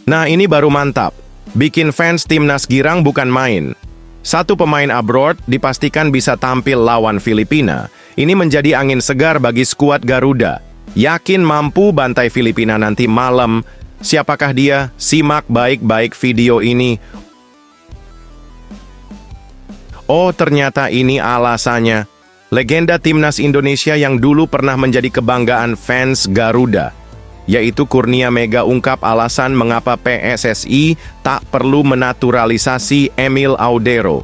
Nah, ini baru mantap. Bikin fans timnas girang bukan main. Satu pemain abroad dipastikan bisa tampil lawan Filipina. Ini menjadi angin segar bagi skuad Garuda. Yakin mampu bantai Filipina nanti malam. Siapakah dia? Simak baik-baik video ini. Oh, ternyata ini alasannya. Legenda timnas Indonesia yang dulu pernah menjadi kebanggaan fans Garuda, yaitu Kurnia Mega ungkap alasan mengapa PSSI tak perlu menaturalisasi Emil Audero.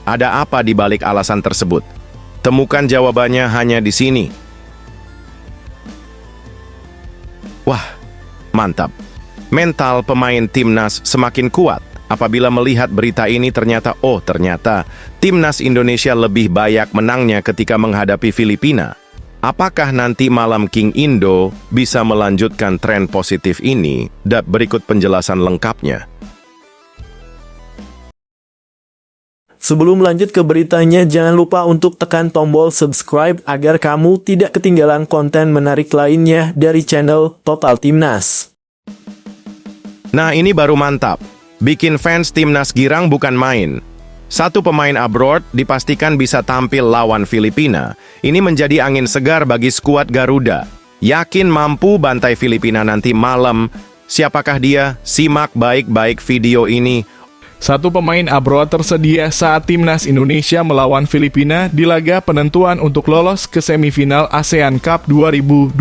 Ada apa di balik alasan tersebut? Temukan jawabannya hanya di sini. Wah, mantap. Mental pemain timnas semakin kuat apabila melihat berita ini. Ternyata timnas Indonesia lebih banyak menangnya ketika menghadapi Filipina. Apakah nanti malam King Indo bisa melanjutkan tren positif ini? Dan berikut penjelasan lengkapnya. Sebelum lanjut ke beritanya, jangan lupa untuk tekan tombol subscribe agar kamu tidak ketinggalan konten menarik lainnya dari channel Total Timnas. Nah, ini baru mantap. Bikin fans timnas girang bukan main. Satu pemain abroad dipastikan bisa tampil lawan Filipina. Ini menjadi angin segar bagi skuad Garuda. Yakin mampu bantai Filipina nanti malam. Siapakah dia? Simak baik-baik video ini. Satu pemain abroad tersedia saat timnas Indonesia melawan Filipina di laga penentuan untuk lolos ke semifinal ASEAN Cup 2024.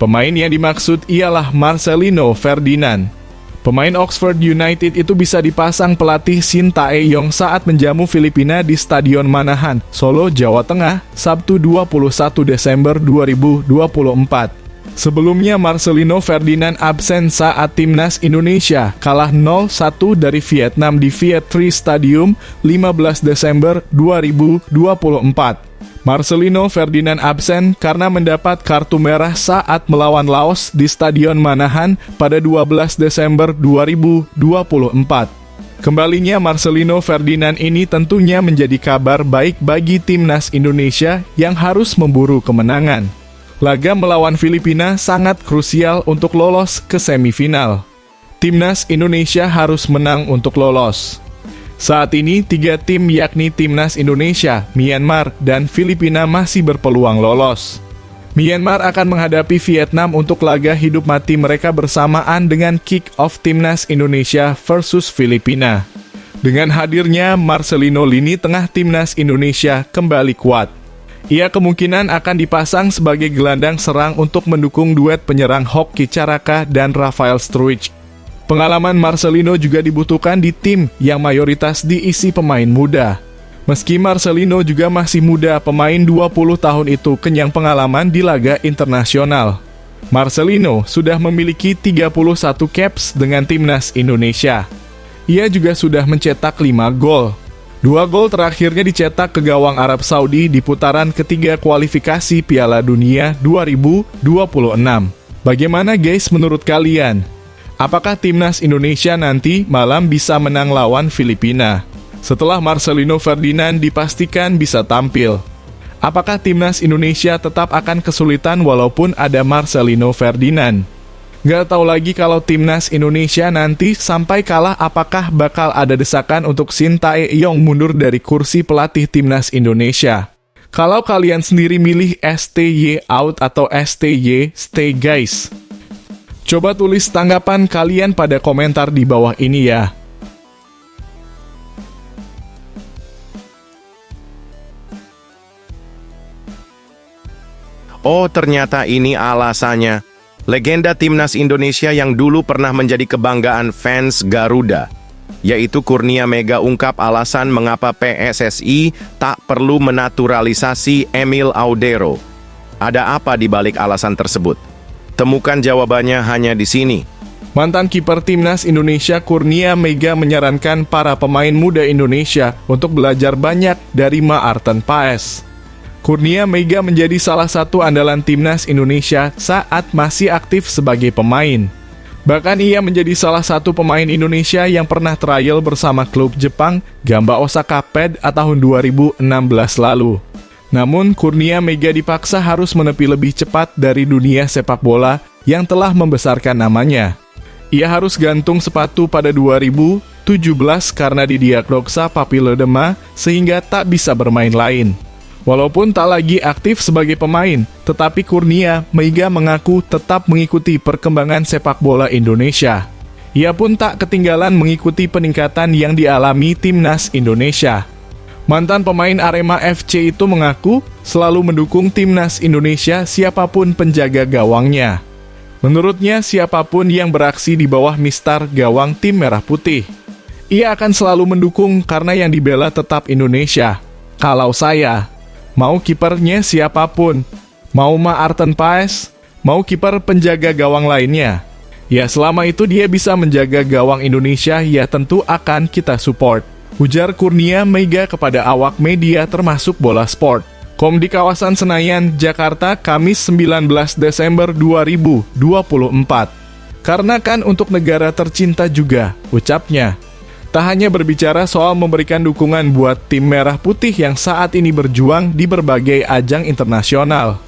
Pemain yang dimaksud ialah Marcelino Ferdinand. Pemain Oxford United itu bisa dipasang pelatih Shin Tae-yong saat menjamu Filipina di Stadion Manahan, Solo, Jawa Tengah, Sabtu 21 Desember 2024. Sebelumnya Marcelino Ferdinand absen saat timnas Indonesia kalah 0-1 dari Vietnam di Viet Tri Stadium 15 Desember 2024. Marcelino Ferdinand absen karena mendapat kartu merah saat melawan Laos di Stadion Manahan pada 12 Desember 2024. Kembalinya Marcelino Ferdinand ini tentunya menjadi kabar baik bagi timnas Indonesia yang harus memburu kemenangan. Laga melawan Filipina sangat krusial untuk lolos ke semifinal. Timnas Indonesia harus menang untuk lolos. Saat ini, 3 tim yakni Timnas Indonesia, Myanmar, dan Filipina masih berpeluang lolos. Myanmar akan menghadapi Vietnam untuk laga hidup mati mereka bersamaan dengan kick-off Timnas Indonesia versus Filipina. Dengan hadirnya Marcelino lini tengah Timnas Indonesia kembali kuat. Ia kemungkinan akan dipasang sebagai gelandang serang untuk mendukung duet penyerang Hoki Caraka dan Rafael Struijk. Pengalaman Marcelino juga dibutuhkan di tim yang mayoritas diisi pemain muda. Meski Marcelino juga masih muda, pemain 20 tahun itu kenyang pengalaman di laga internasional. Marcelino sudah memiliki 31 caps dengan timnas Indonesia. Ia juga sudah mencetak 5 gol. 2 gol terakhirnya dicetak ke gawang Arab Saudi di putaran ketiga kualifikasi Piala Dunia 2026. Bagaimana guys menurut kalian? Apakah timnas Indonesia nanti malam bisa menang lawan Filipina? Setelah Marcelino Ferdinand dipastikan bisa tampil, apakah timnas Indonesia tetap akan kesulitan walaupun ada Marcelino Ferdinand? Gak tahu lagi kalau timnas Indonesia nanti sampai kalah, apakah bakal ada desakan untuk Shin Tae-yong mundur dari kursi pelatih timnas Indonesia? Kalau kalian sendiri milih STY out atau STY stay guys? Coba tulis tanggapan kalian pada komentar di bawah ini ya. Oh, ternyata ini alasannya. Legenda timnas Indonesia yang dulu pernah menjadi kebanggaan fans Garuda, yaitu Kurnia Mega ungkap alasan mengapa PSSI tak perlu menaturalisasi Emil Audero. Ada apa di balik alasan tersebut? Temukan jawabannya hanya di sini. Mantan kiper timnas Indonesia Kurnia Mega menyarankan para pemain muda Indonesia untuk belajar banyak dari Maarten Paes. Kurnia Mega menjadi salah satu andalan timnas Indonesia saat masih aktif sebagai pemain. Bahkan ia menjadi salah satu pemain Indonesia yang pernah trial bersama klub Jepang Gamba Osaka Ped tahun 2016 lalu. Namun, Kurnia Mega dipaksa harus menepi lebih cepat dari dunia sepak bola yang telah membesarkan namanya. Ia harus gantung sepatu pada 2017 karena didiagnosa papilodema sehingga tak bisa bermain lain. Walaupun tak lagi aktif sebagai pemain, tetapi Kurnia Meiga mengaku tetap mengikuti perkembangan sepak bola Indonesia. Ia pun tak ketinggalan mengikuti peningkatan yang dialami timnas Indonesia. Mantan pemain Arema FC itu mengaku selalu mendukung timnas Indonesia siapapun penjaga gawangnya. Menurutnya, siapapun yang beraksi di bawah mistar gawang tim merah putih, ia akan selalu mendukung karena yang dibela tetap Indonesia. Kalau saya, mau kipernya siapapun, mau Maarten Paes, mau kiper penjaga gawang lainnya, ya selama itu dia bisa menjaga gawang Indonesia, ya tentu akan kita support, ujar Kurnia Meiga kepada awak media termasuk Bola Sport. Di kawasan Senayan, Jakarta, Kamis 19 Desember 2024. Karena kan untuk negara tercinta juga, ucapnya. Tak hanya berbicara soal memberikan dukungan buat tim merah putih yang saat ini berjuang di berbagai ajang internasional.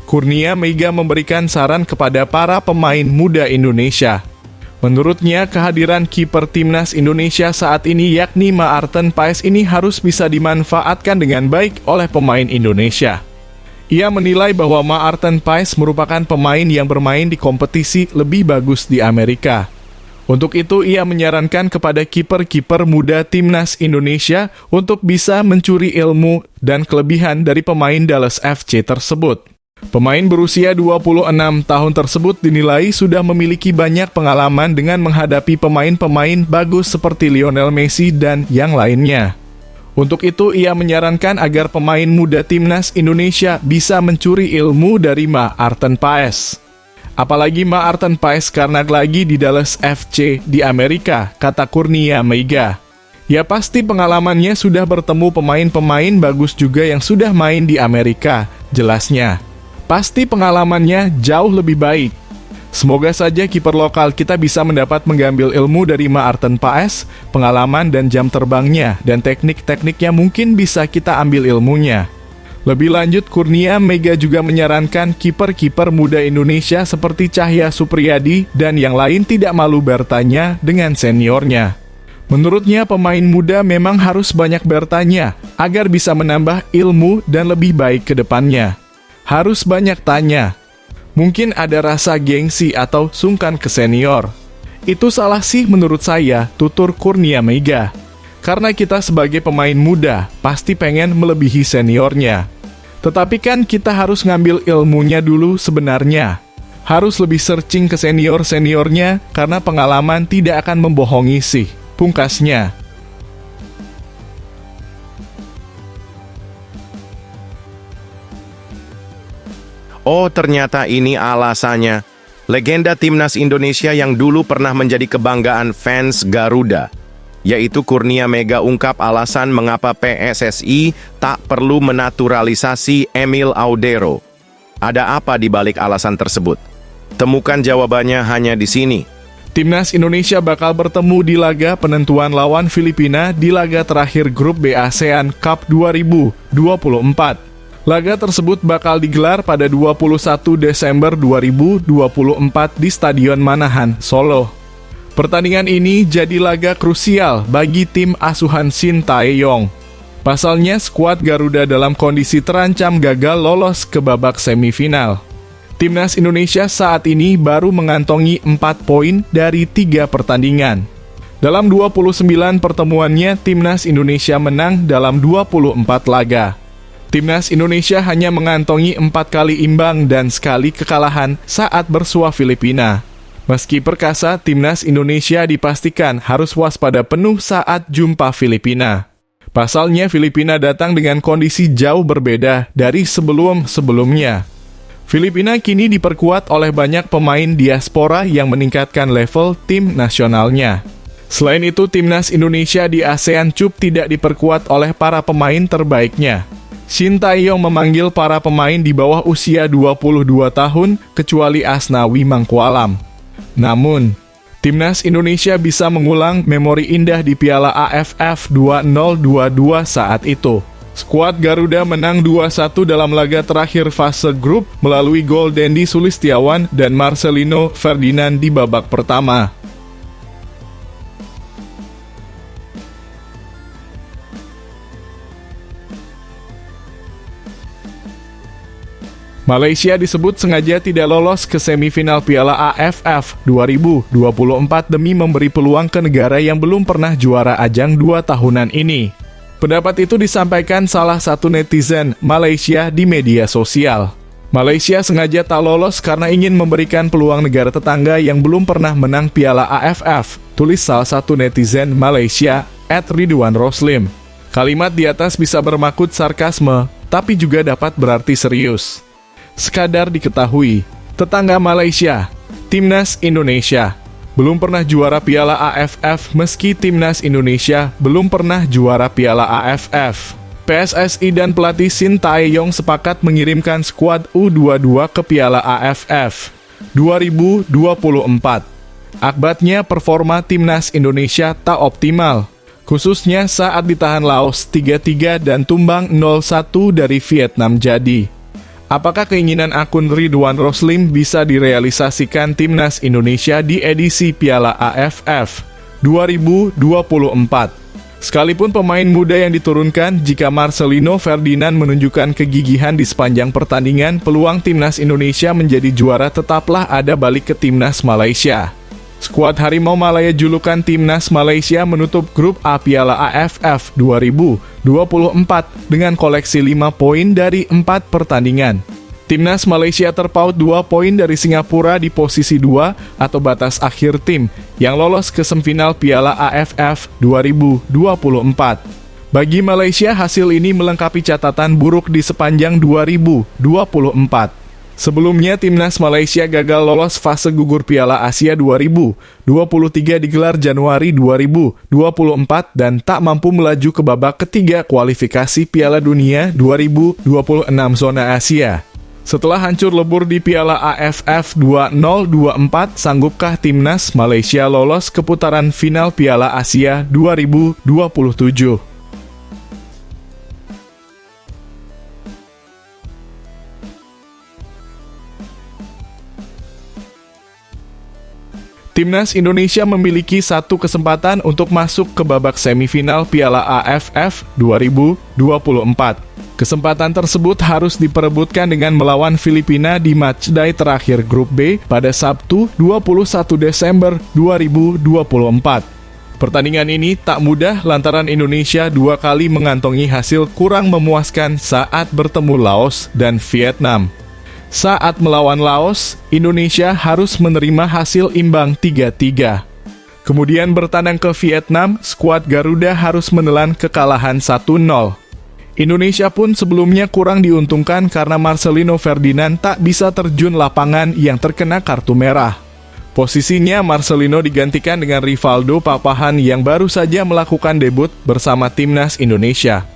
Kurnia Meiga memberikan saran kepada para pemain muda Indonesia. Menurutnya, kehadiran kiper timnas Indonesia saat ini yakni Maarten Paes ini harus bisa dimanfaatkan dengan baik oleh pemain Indonesia. Ia menilai bahwa Maarten Paes merupakan pemain yang bermain di kompetisi lebih bagus di Amerika. Untuk itu, ia menyarankan kepada kiper-kiper muda timnas Indonesia untuk bisa mencuri ilmu dan kelebihan dari pemain Dallas FC tersebut. Pemain berusia 26 tahun tersebut dinilai sudah memiliki banyak pengalaman dengan menghadapi pemain-pemain bagus seperti Lionel Messi dan yang lainnya. Untuk itu, ia menyarankan agar pemain muda timnas Indonesia bisa mencuri ilmu dari Maarten Paes. Apalagi Maarten Paes karena lagi di Dallas FC di Amerika, kata Kurnia Meiga. Ya pasti pengalamannya sudah bertemu pemain-pemain bagus juga yang sudah main di Amerika, jelasnya. Pasti pengalamannya jauh lebih baik. Semoga saja kiper lokal kita bisa mendapat mengambil ilmu dari Maarten Paes, pengalaman dan jam terbangnya, dan teknik-tekniknya mungkin bisa kita ambil ilmunya. Lebih lanjut, Kurnia Meiga juga menyarankan kiper-kiper muda Indonesia seperti Cahya Supriyadi dan yang lain tidak malu bertanya dengan seniornya. Menurutnya, pemain muda memang harus banyak bertanya agar bisa menambah ilmu dan lebih baik ke depannya. Harus banyak tanya. Mungkin ada rasa gengsi atau sungkan ke senior. Itu salah sih menurut saya, tutur Kurnia Meiga. Karena kita sebagai pemain muda, pasti pengen melebihi seniornya. Tetapi kan kita harus ngambil ilmunya dulu sebenarnya. Harus lebih searching ke senior-seniornya, karena pengalaman tidak akan membohongi sih, pungkasnya. Oh, ternyata ini alasannya. Legenda timnas Indonesia yang dulu pernah menjadi kebanggaan fans Garuda, yaitu Kurnia Meiga ungkap alasan mengapa PSSI tak perlu menaturalisasi Emil Audero. Ada apa di balik alasan tersebut? Temukan jawabannya hanya di sini. Timnas Indonesia bakal bertemu di laga penentuan lawan Filipina di laga terakhir grup B ASEAN Cup 2024. Laga tersebut bakal digelar pada 21 Desember 2024 di Stadion Manahan, Solo. Pertandingan ini jadi laga krusial bagi tim asuhan Shin Tae-yong. Pasalnya, skuad Garuda dalam kondisi terancam gagal lolos ke babak semifinal. Timnas Indonesia saat ini baru mengantongi 4 poin dari 3 pertandingan. Dalam 29 pertemuannya, Timnas Indonesia menang dalam 24 laga. Timnas Indonesia hanya mengantongi 4 kali imbang dan sekali kekalahan saat bersua Filipina. Meski perkasa, Timnas Indonesia dipastikan harus waspada penuh saat jumpa Filipina. Pasalnya, Filipina datang dengan kondisi jauh berbeda dari sebelum-sebelumnya. Filipina kini diperkuat oleh banyak pemain diaspora yang meningkatkan level tim nasionalnya. Selain itu, Timnas Indonesia di ASEAN Cup tidak diperkuat oleh para pemain terbaiknya. Shin Tae-yong memanggil para pemain di bawah usia 22 tahun kecuali Asnawi Mangkualam. Namun, Timnas Indonesia bisa mengulang memori indah di Piala AFF 2022 saat itu. Skuad Garuda menang 2-1 dalam laga terakhir fase grup melalui gol Dendi Sulistiawan dan Marcelino Ferdinand di babak pertama. Malaysia disebut sengaja tidak lolos ke semifinal Piala AFF 2024 demi memberi peluang ke negara yang belum pernah juara ajang 2 tahunan ini. Pendapat itu disampaikan salah satu netizen Malaysia di media sosial. Malaysia sengaja tak lolos karena ingin memberikan peluang negara tetangga yang belum pernah menang Piala AFF, tulis salah satu netizen Malaysia, @Ridwan_Roslim. Kalimat di atas bisa bermaksud sarkasme, tapi juga dapat berarti serius. Sekadar diketahui, tetangga Malaysia, Timnas Indonesia, belum pernah juara Piala AFF meski Timnas Indonesia belum pernah juara Piala AFF. PSSI dan pelatih Shin Tae-yong sepakat mengirimkan skuad U22 ke Piala AFF 2024. Akibatnya performa Timnas Indonesia tak optimal, khususnya saat ditahan Laos 3-3 dan tumbang 0-1 dari Vietnam jadi. Apakah keinginan akun Ridwan_Roslim bisa direalisasikan Timnas Indonesia di edisi Piala AFF 2024? Sekalipun pemain muda yang diturunkan, jika Marcelino Ferdinand menunjukkan kegigihan di sepanjang pertandingan, peluang Timnas Indonesia menjadi juara tetaplah ada balik ke Timnas Malaysia. Skuad Harimau Malaya julukan Timnas Malaysia menutup grup A Piala AFF 2024 dengan koleksi 5 poin dari 4 pertandingan. Timnas Malaysia terpaut 2 poin dari Singapura di posisi 2 atau batas akhir tim yang lolos ke semifinal Piala AFF 2024. Bagi Malaysia, hasil ini melengkapi catatan buruk di sepanjang 2024. Sebelumnya, Timnas Malaysia gagal lolos fase gugur Piala Asia 2023 digelar Januari 2024 dan tak mampu melaju ke babak ketiga kualifikasi Piala Dunia 2026 zona Asia. Setelah hancur lebur di Piala AFF 2024, sanggupkah Timnas Malaysia lolos ke putaran final Piala Asia 2027? Timnas Indonesia memiliki satu kesempatan untuk masuk ke babak semifinal Piala AFF 2024. Kesempatan tersebut harus diperebutkan dengan melawan Filipina di matchday terakhir Grup B pada Sabtu 21 Desember 2024. Pertandingan ini tak mudah lantaran Indonesia 2 kali mengantongi hasil kurang memuaskan saat bertemu Laos dan Vietnam. Saat melawan Laos, Indonesia harus menerima hasil imbang 3-3. Kemudian bertandang ke Vietnam, skuad Garuda harus menelan kekalahan 1-0. Indonesia pun sebelumnya kurang diuntungkan karena Marcelino Ferdinand tak bisa terjun lapangan yang terkena kartu merah. Posisinya Marcelino digantikan dengan Rivaldo Papahan yang baru saja melakukan debut bersama Timnas Indonesia.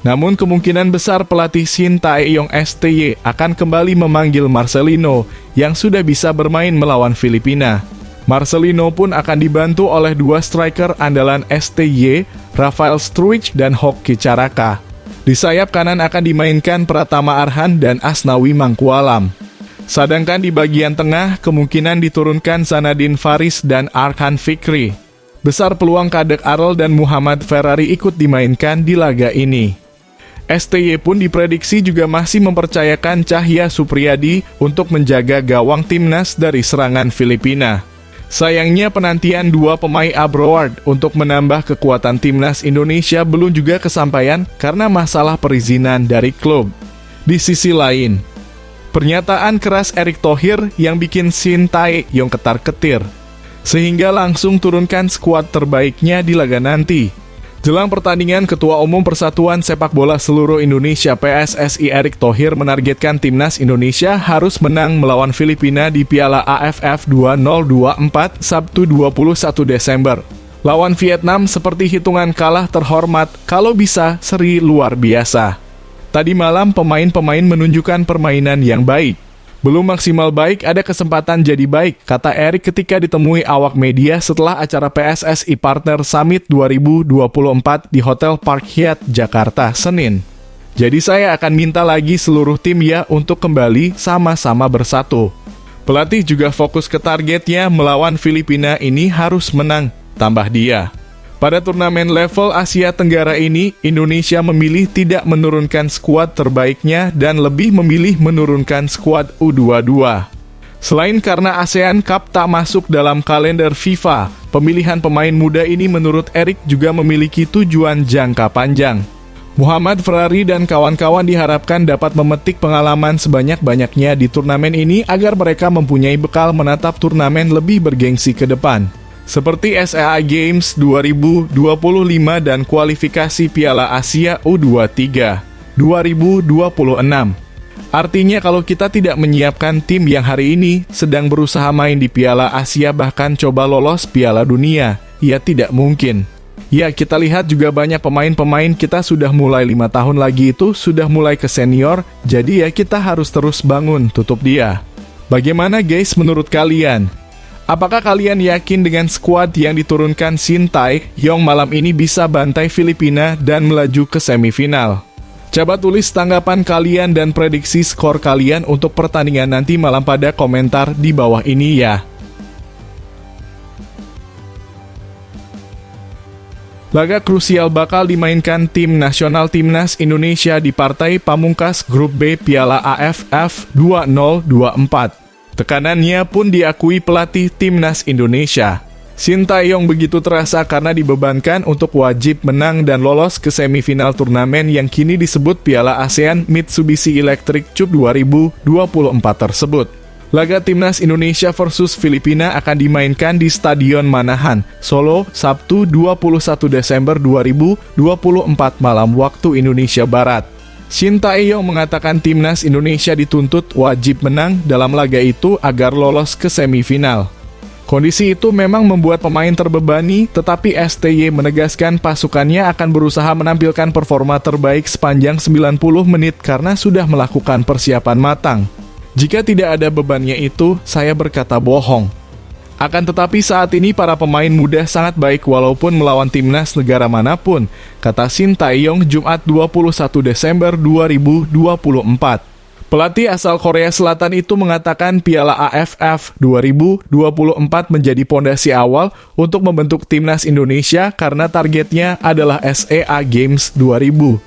Namun kemungkinan besar pelatih Shin Tae-yong STY akan kembali memanggil Marcelino yang sudah bisa bermain melawan Filipina. Marcelino pun akan dibantu oleh 2 striker andalan STY, Rafael Struijk dan Hoki Caraka. Di sayap kanan akan dimainkan Pratama Arhan dan Asnawi Mangkualam. Sedangkan di bagian tengah kemungkinan diturunkan Zanadin Faris dan Arkan Fikri. Besar peluang Kadek Arel dan Muhammad Ferrari ikut dimainkan di laga ini. STY pun diprediksi juga masih mempercayakan Cahya Supriyadi untuk menjaga gawang timnas dari serangan Filipina. Sayangnya penantian 2 pemain abroad untuk menambah kekuatan timnas Indonesia belum juga kesampaian karena masalah perizinan dari klub. Di sisi lain, pernyataan keras Erick Thohir yang bikin Shin Tae-yong ketar-ketir, sehingga langsung turunkan skuad terbaiknya di laga nanti. Jelang pertandingan, Ketua Umum Persatuan Sepak Bola Seluruh Indonesia PSSI Erick Thohir menargetkan Timnas Indonesia harus menang melawan Filipina di Piala AFF 2024 Sabtu 21 Desember. Lawan Vietnam seperti hitungan kalah terhormat, kalau bisa seri luar biasa. Tadi malam pemain-pemain menunjukkan permainan yang baik. Belum maksimal baik, ada kesempatan jadi baik, kata Erick ketika ditemui awak media setelah acara PSSI Partner Summit 2024 di Hotel Park Hyatt, Jakarta, Senin. Jadi saya akan minta lagi seluruh tim ya untuk kembali sama-sama bersatu. Pelatih juga fokus ke targetnya melawan Filipina ini harus menang, tambah dia. Pada turnamen level Asia Tenggara ini, Indonesia memilih tidak menurunkan skuad terbaiknya dan lebih memilih menurunkan skuad U22. Selain karena ASEAN Cup tak masuk dalam kalender FIFA, pemilihan pemain muda ini menurut Erik juga memiliki tujuan jangka panjang. Muhammad Ferrari dan kawan-kawan diharapkan dapat memetik pengalaman sebanyak-banyaknya di turnamen ini agar mereka mempunyai bekal menatap turnamen lebih bergengsi ke depan. Seperti SEA Games 2025 dan kualifikasi Piala Asia U23 2026. Artinya kalau kita tidak menyiapkan tim yang hari ini sedang berusaha main di Piala Asia bahkan coba lolos Piala Dunia, ya tidak mungkin. Ya kita lihat juga banyak pemain-pemain kita sudah mulai 5 tahun lagi itu sudah mulai ke senior, jadi ya kita harus terus bangun tutup dia. Bagaimana guys menurut kalian? Apakah kalian yakin dengan skuad yang diturunkan Shin Tae-yong malam ini bisa bantai Filipina dan melaju ke semifinal? Coba tulis tanggapan kalian dan prediksi skor kalian untuk pertandingan nanti malam pada komentar di bawah ini ya. Laga krusial bakal dimainkan tim nasional Timnas Indonesia di partai pamungkas Grup B Piala AFF 2024. Tekanannya pun diakui pelatih Timnas Indonesia. Shin Tae-yong begitu terasa karena dibebankan untuk wajib menang dan lolos ke semifinal turnamen yang kini disebut Piala ASEAN Mitsubishi Electric Cup 2024 tersebut. Laga Timnas Indonesia versus Filipina akan dimainkan di Stadion Manahan, Solo, Sabtu 21 Desember 2024 malam waktu Indonesia Barat. Shin Tae-yong mengatakan Timnas Indonesia dituntut wajib menang dalam laga itu agar lolos ke semifinal. Kondisi itu memang membuat pemain terbebani, tetapi STY menegaskan pasukannya akan berusaha menampilkan performa terbaik sepanjang 90 menit karena sudah melakukan persiapan matang. Jika tidak ada bebannya itu, saya berkata bohong. Akan tetapi saat ini para pemain muda sangat baik walaupun melawan timnas negara manapun, kata Shin Tae-yong Jumat 21 Desember 2024. Pelatih asal Korea Selatan itu mengatakan Piala AFF 2024 menjadi pondasi awal untuk membentuk timnas Indonesia karena targetnya adalah SEA Games 2025.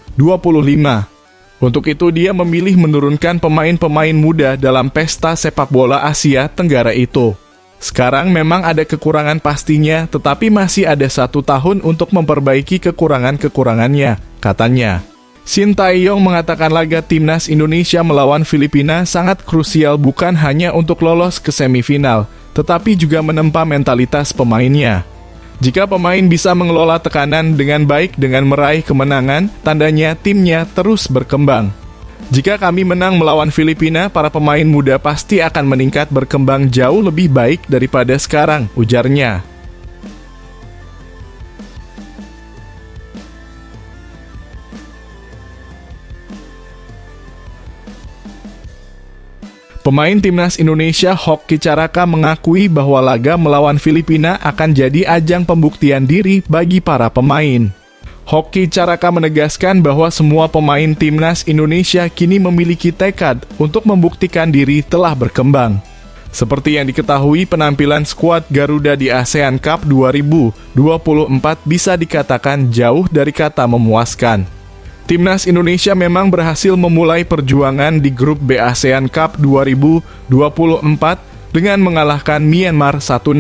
Untuk itu dia memilih menurunkan pemain-pemain muda dalam pesta sepak bola Asia Tenggara itu. Sekarang memang ada kekurangan pastinya, tetapi masih ada 1 tahun untuk memperbaiki kekurangan-kekurangannya, katanya. Shin Tae-yong mengatakan laga timnas Indonesia melawan Filipina sangat krusial bukan hanya untuk lolos ke semifinal, tetapi juga menempa mentalitas pemainnya. Jika pemain bisa mengelola tekanan dengan baik dengan meraih kemenangan, tandanya timnya terus berkembang. Jika kami menang melawan Filipina, para pemain muda pasti akan meningkat berkembang jauh lebih baik daripada sekarang, ujarnya. Pemain timnas Indonesia Hoki Caraka mengakui bahwa laga melawan Filipina akan jadi ajang pembuktian diri bagi para pemain. Hoki Caraka menegaskan bahwa semua pemain timnas Indonesia kini memiliki tekad untuk membuktikan diri telah berkembang. Seperti yang diketahui, penampilan skuad Garuda di ASEAN Cup 2024 bisa dikatakan jauh dari kata memuaskan. Timnas Indonesia memang berhasil memulai perjuangan di grup B ASEAN Cup 2024 dengan mengalahkan Myanmar 1-0.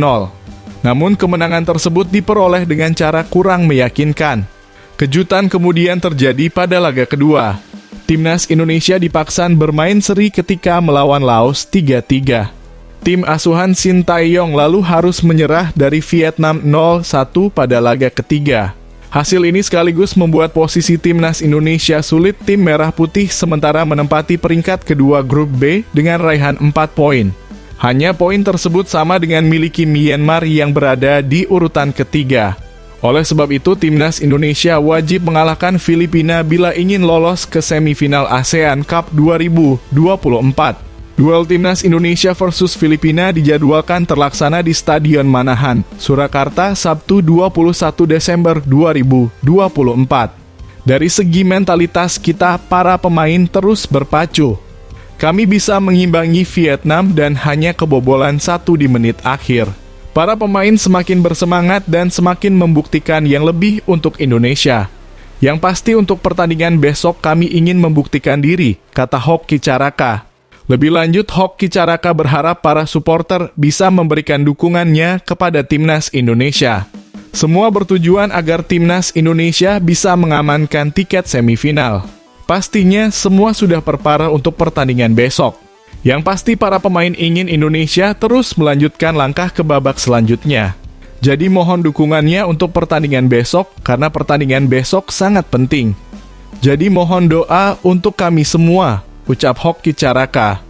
Namun kemenangan tersebut diperoleh dengan cara kurang meyakinkan. Kejutan kemudian terjadi pada laga kedua. Timnas Indonesia dipaksa bermain seri ketika melawan Laos 3-3. Tim asuhan Shin Tae-yong lalu harus menyerah dari Vietnam 0-1 pada laga ketiga. Hasil ini sekaligus membuat posisi timnas Indonesia sulit. Tim Merah Putih sementara menempati peringkat kedua grup B dengan raihan 4 poin. Hanya poin tersebut sama dengan miliki Myanmar yang berada di urutan ketiga. Oleh sebab itu, timnas Indonesia wajib mengalahkan Filipina bila ingin lolos ke semifinal ASEAN Cup 2024. Duel timnas Indonesia versus Filipina dijadwalkan terlaksana di Stadion Manahan, Surakarta, Sabtu 21 Desember 2024. Dari segi mentalitas kita, para pemain terus berpacu. Kami bisa mengimbangi Vietnam dan hanya kebobolan 1 di menit akhir. Para pemain semakin bersemangat dan semakin membuktikan yang lebih untuk Indonesia. Yang pasti untuk pertandingan besok kami ingin membuktikan diri, kata Hoki Caraka. Lebih lanjut, Hoki Caraka berharap para supporter bisa memberikan dukungannya kepada Timnas Indonesia. Semua bertujuan agar Timnas Indonesia bisa mengamankan tiket semifinal. Pastinya semua sudah perpara untuk pertandingan besok. Yang pasti para pemain ingin Indonesia terus melanjutkan langkah ke babak selanjutnya. Jadi mohon dukungannya untuk pertandingan besok, karena pertandingan besok sangat penting. Jadi mohon doa untuk kami semua, ucap Hoki Caraka.